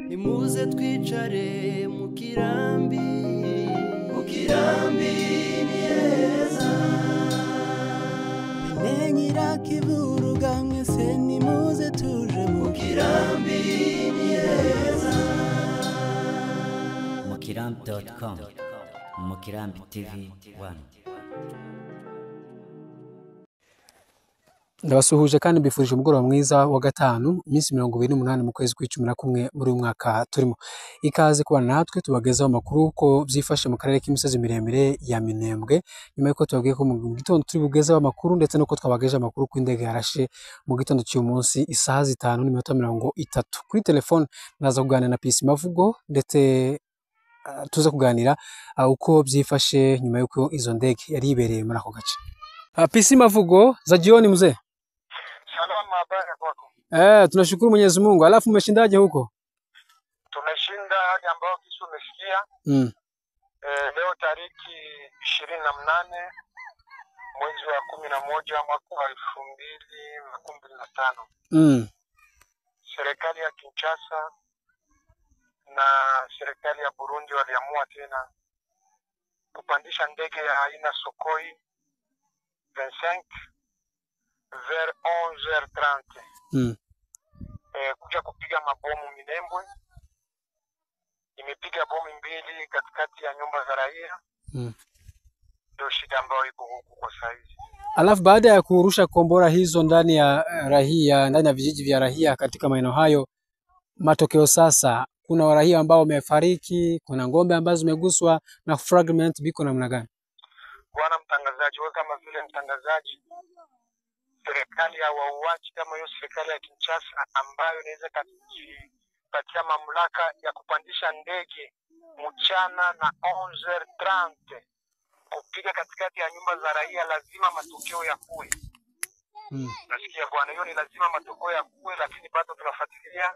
Nimuze twicare mu kirambi ni heza. Menyira kivuruga mwese nimuze tuje mu kirambi ni heza. Mukirambi.com Mukirambi TV 1. Ndabasuhuje kandi mbifurije umugoroba mwiza wa gatanu iminsi 28 mu kwezi kwa11 muri uyu mwaka turimo. Ikaze kubana natwe tubagezaho amakuru ko byifashe mu karere k'imisozi miremire ya Minembwe, nyuma yuko tubabwiye ko mu gitondo turi bugezeho amakuru ndetse nuko twabageje amakuru ku indege yarashe mu gitondo cy'uyu munsi isaha 5:30. Kuri telefone naza kuganira na PC Mavugo ndetse tuza kuganira uko byifashe nyuma yuko izo ndege yari ibereye muri ako gace. PC Mavugo za jioni mzee. Salama, habari kwako? Tunashukuru Mwenyezi Mungu. Alafu mmeshindaje huko? Tumeshinda hali ambayo kisi umesikia. Leo tariki 28 mwezi wa 11 mwaka wa 2025. Serikali ya Kinshasa na serikali ya Burundi waliamua tena kupandisha ndege ya aina Sukhoi 25 vers 11h30. Kuja kupiga mabomu Minembwe. Imepiga bomu mbili katikati ya nyumba za raia. Ndio shida ambayo iko huku kwa sasa. Alafu baada ya kurusha kombora hizo ndani ya raia, ndani ya vijiji vya raia katika maeneo hayo, matokeo sasa, kuna raia ambao wamefariki, kuna ngombe ambazo zimeguswa na fragment biko namna gani? Bwana mtangazaji, wewe kama vile mtangazaji, serikali ya wauaji kama hiyo serikali ya Kinshasa ambayo inaweza kupatia mamlaka ya kupandisha ndege mchana na 11h30 kupiga katikati ya nyumba za raia, lazima matokeo ya kuwe. Nasikia bwana, hiyo ni lazima matokeo ya kuwe, lakini bado tunafuatilia.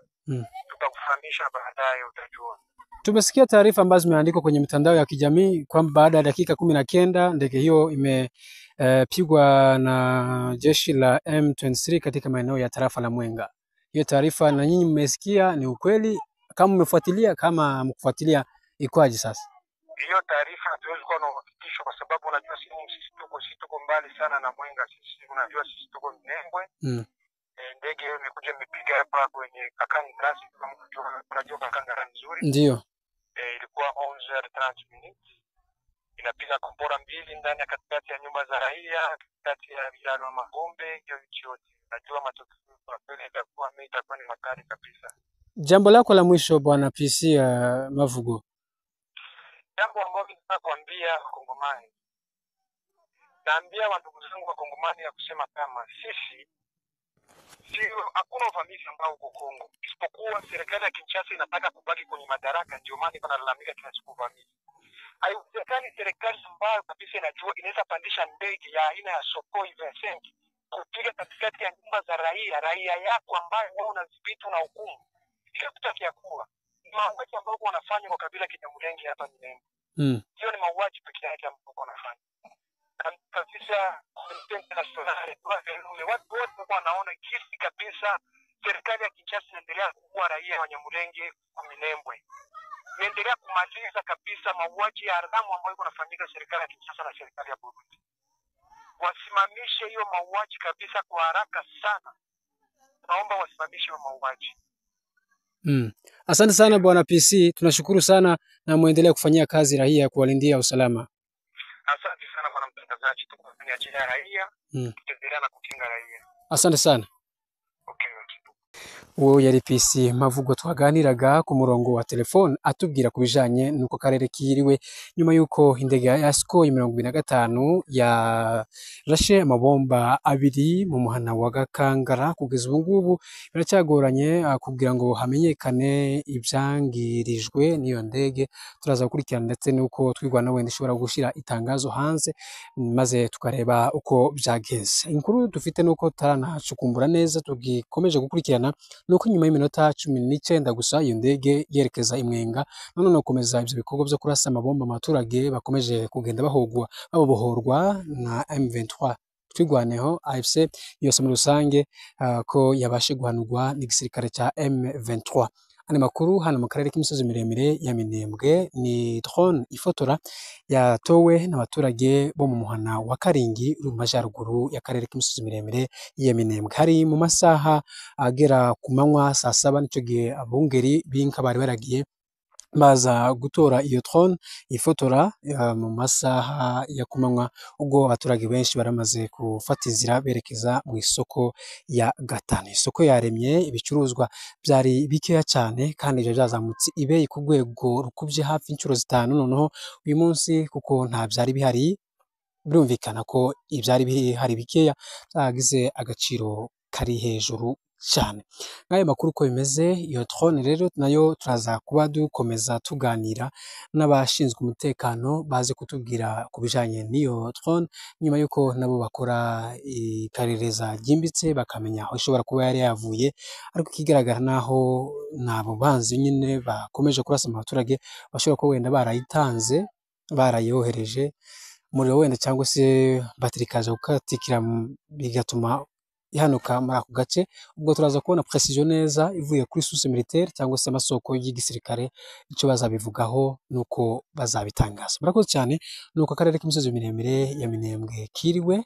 Tutakufahamisha baadaye, utajua. Tumesikia taarifa ambazo zimeandikwa kwenye mitandao ya kijamii kwamba baada ya dakika 19 ndege hiyo imepigwa na jeshi la M23 katika maeneo ya tarafa la Mwenga. Hiyo taarifa na nyinyi mmesikia, ni ukweli? Kama mmefuatilia, kama mkufuatilia, ikwaje sasa? Hiyo taarifa hatuwezi kuwa na uhakikisho kwa sababu unajua sisi tuko mbali sana na Mwenga. Sisi unajua sisi tuko Minembwe. Ndege hiyo imekuja imepiga hapa kwenye Kakangara, unajua Kakangara nzuri. Ndio. Ilikuwa 11h30. Inapiga kombora mbili ndani ya katikati ya nyumba za raia, katikati ya vijana wa Magombe, hiyo yote. Najua matokeo kwa kweli itakuwa ni makali kabisa. Jambo lako la mwisho bwana PC Mavugo. Jambo ambalo nataka kuambia Wakongomani. Naambia wandugu zangu Wakongomani ya kusema kama sisi hakuna uvamizi ambao uko Kongo. Isipokuwa serikali ya Kinshasa inataka kubaki kwenye madaraka, ndio maana iko nalalamika kila siku uvamizi. Haiwezekani serikali ambayo kabisa inajua inaweza pandisha ndege ya aina ya Sukhoi 25 kupiga katikati ya nyumba za raia yako ambayo wewe unadhibiti na hukumu. Ikakutakia kuwa mauaji ambayo wanafanya kwa kabila Kinyamulenge hapa Minembwe. Hiyo ni mauaji pekee yake ambayo wanafanya. Kabisa international watu wote wanaona kisi kabisa serikali ya Kinshasa inaendelea kuua raia wa Nyamulenge kwa Minembwe. Inaendelea kumaliza kabisa mauaji ya haramu ambayo yanafanyika serikali ya Kinshasa na serikali ya Burundi. Wasimamishe hiyo mauaji kabisa kwa haraka sana. Naomba wasimamishe hiyo mauaji. Asante sana bwana PC, tunashukuru sana na muendelee kufanyia kazi raia ya kuwalindia usalama. Asante sana bwana mtangazaji, tuko kwenye ajili ya raia, tutaendelea na kukinga raia. Asante sana. Uwo yari PC Mavugo twaganiraga ku murongo wa telefone atubwira kubijanye nuko karere kiriwe nyuma yuko indege ya Sukhoi 25 ya rashe amabomba abiri mu muhana wa Gakangara. Kugeza ubu ngubu biracyagoranye kugira ngo hamenyekane ibyangirijwe n'iyo ndege. Turaza gukurikirana ndetse nuko twigwana wenda ishobora gushira itangazo hanze maze tukareba uko byagenze. Inkuru dufite nuko taranacukumbura neza, tugikomeje gukurikirana nuko nyuma y'iminota 19 gusa iyo ndege yerekeza imwenga, none no komeza ibyo bikorwa byo kurasa amabomba abaturage bakomeje kugenda babohorwa na M23. Twigwaneho AFC yose muri rusange ko yabashe guhanurwa n'igisirikare cya M23. Andi makuru hano mu karere k'imisozi miremire ya Minembwe ni drone ifotora yatowe n'abaturage bo mu muhana wa Karingi uri mu majyaruguru y'akarere k'imisozi miremire ya Minembwe. Hari mu masaha agera ku manywa saa saba nicyo gihe abungeri b'inka bari baragiye baza gutora iyo drone ifotora mu masaha ya kumanywa, ubwo abaturage benshi baramaze gufata inzira berekeza mu isoko ya Gatana. Isoko yaremye, ibicuruzwa byari bikeya cyane kandi ibyo byazamutse ibeyi ku rwego rukubye hafi inshuro zitanu. Noneho uyu munsi kuko nta byari bihari, birumvikana ko ibyari bihari bikeya byagize agaciro kari hejuru cyane. Nk'ayo makuru uko bimeze, iyo drone rero nayo turaza kuba dukomeza tuganira n'abashinzwe umutekano baze kutubwira ku bijyanye n'iyo drone, nyuma y'uko nabo bakora iperereza ryimbitse bakamenya aho ishobora kuba yari yavuye. Ariko ikigaragara naho n'abo banzi nyine bakomeje kurasa mu baturage bashobora kuba wenda barayitanze, barayohereje umuriro wenda, cyangwa se batiri ikaza gukatikira bigatuma ihanuka muri ako gace. Ubwo turaza kubona precision neza ivuye kuri source militaire cyangwa se amasoko y'igisirikare, icyo bazabivugaho nuko bazabitangaza. Murakoze cyane. Nuko akarere k'imisozi miremire ya Minembwe kiriwe.